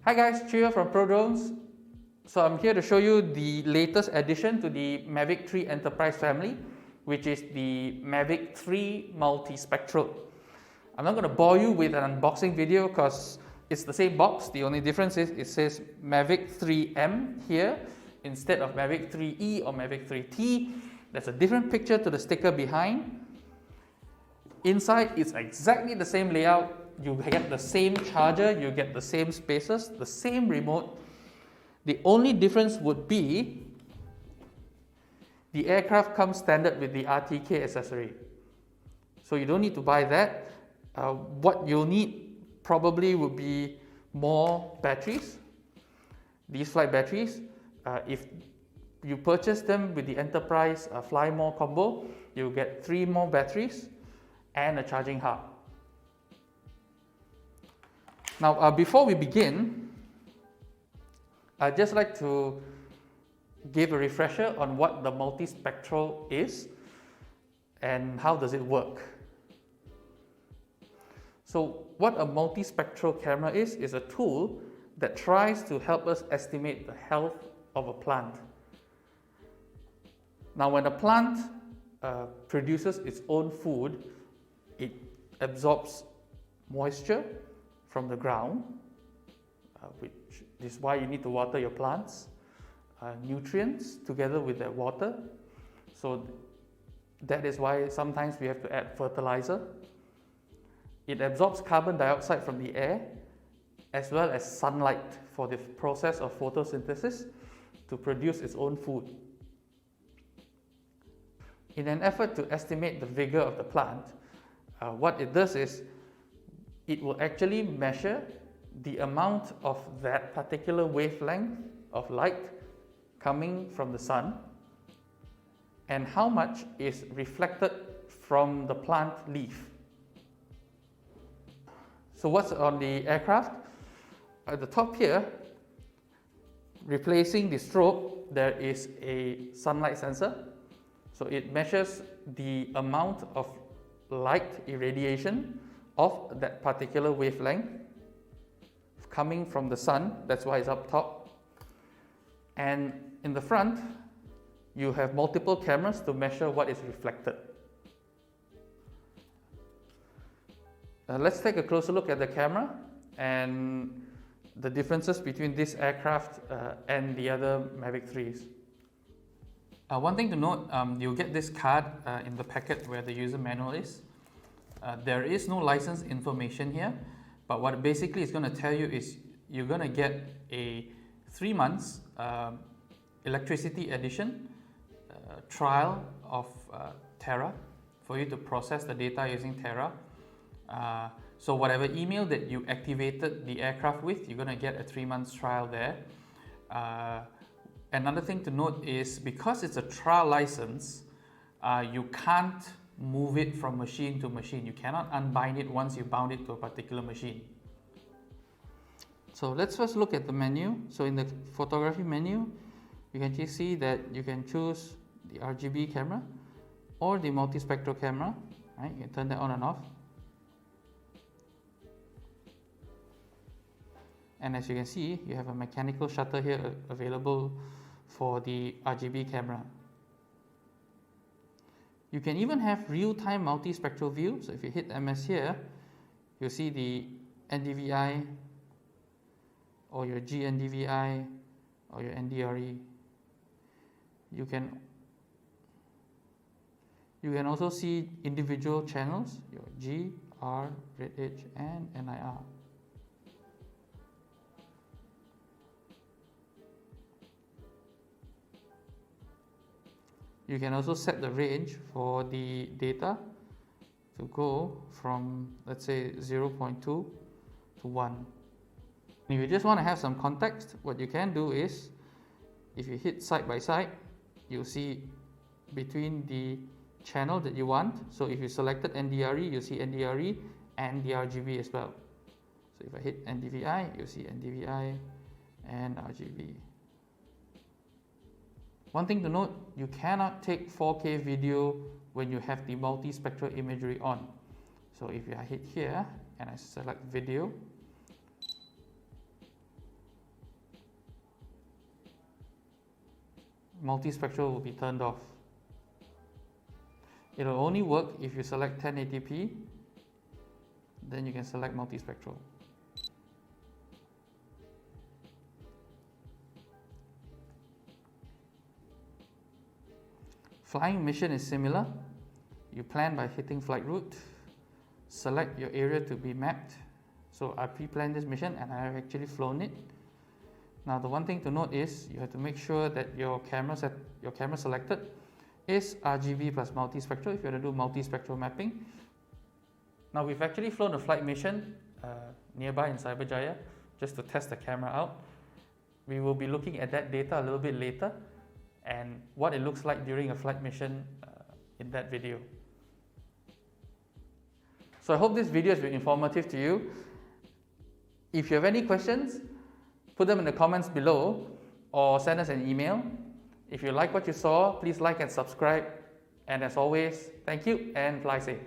Hi guys, Chia from ProDrones. So I'm here to show you the latest addition to the Mavic 3 Enterprise family, which is the Mavic 3 Multispectral. I'm not going to bore you with an unboxing video because it's the same box. The only difference is it says Mavic 3M here instead of Mavic 3E or Mavic 3T. There's a different picture to the sticker behind. Inside it's exactly the same layout. You get the same charger, you get the same spaces, the same remote. The only difference would be the aircraft comes standard with the RTK accessory. So you don't need to buy that. What you'll need probably would be more batteries. These flight batteries, if you purchase them with the Enterprise Fly More combo, you'll get 3 more batteries and a charging hub. Now, before we begin, I'd just like to give a refresher on what the multispectral is and how does it work. So what a multispectral camera is a tool that tries to help us estimate the health of a plant. Now, when a plant produces its own food, it absorbs moisture from the ground, which is why you need to water your plants, nutrients together with that water. So that is why sometimes we have to add fertilizer. It absorbs carbon dioxide from the air as well as sunlight for the process of photosynthesis to produce its own food. In an effort to estimate the vigor of the plant, what it does is it will actually measure the amount of that particular wavelength of light coming from the sun and how much is reflected from the plant leaf. So what's on the aircraft? At the top here, replacing the strobe, there is a sunlight sensor. So it measures the amount of light irradiation of that particular wavelength coming from the sun. That's why it's up top. And in the front, you have multiple cameras to measure what is reflected. Let's take a closer look at the camera and the differences between this aircraft and the other Mavic 3s. One thing to note, you'll get this card in the packet where the user manual is. There is no license information here, but what basically is going to tell you is you're going to get a 3 months electricity edition trial of Terra for you to process the data using Terra. So whatever email that you activated the aircraft with, you're going to get a 3 months trial there. Another thing to note is because it's a trial license, you can't move it from machine to machine. You cannot unbind it once you bound it to a particular machine. So let's first look at the menu. So in the photography menu, you can just see that you can choose the RGB camera or the multispectral camera. Right? You can turn that on and off. And as you can see, you have a mechanical shutter here available for the RGB camera. You can even have real-time multispectral view. So if you hit MS here, you'll see the NDVI or your GNDVI or your NDRE. You can also see individual channels, your G, R, Red Edge, and NIR. You can also set the range for the data to go from, let's say, 0.2 to 1. If you just want to have some context, what you can do is, if you hit side by side, you'll see between the channel that you want. So if you selected NDRE, you'll see NDRE and the RGB as well. So if I hit NDVI, you'll see NDVI and RGB. One thing to note, you cannot take 4K video when you have the multispectral imagery on. So if I hit here and I select video, multispectral will be turned off. It will only work if you select 1080p, then you can select multispectral. Flying mission is similar. You plan by hitting flight route, select your area to be mapped. So I pre-planned this mission and I have actually flown it. Now the one thing to note is you have to make sure that your camera selected is RGB plus multispectral if you want to do multispectral mapping. Now we've actually flown a flight mission nearby in Cyberjaya just to test the camera out. We will be looking at that data a little bit later and what it looks like during a flight mission in that video. So I hope this video has been informative to you. If you have any questions, put them in the comments below or send us an email. If you like what you saw, please like and subscribe. And as always, thank you and fly safe.